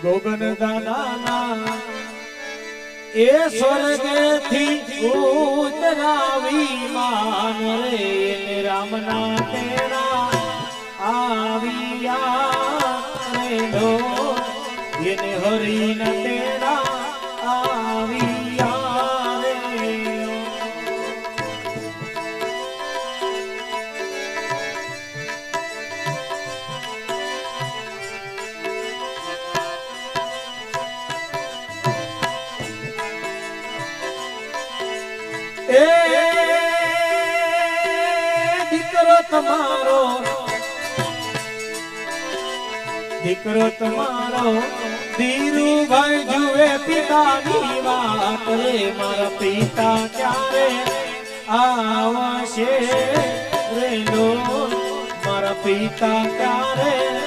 ગોગન દાદાના એ સ્વર્ગેથી ઉતરાવી માન રે રામના તેડા આવ્યા રે લો એને હરિના તેડા આવ્યા રે એ દીકરો તમારો ધીરુભાઈ જુએ પિતાની વાત રે મારા પિતા ક્યારે આવશે રે લો મારા પિતા ક્યારે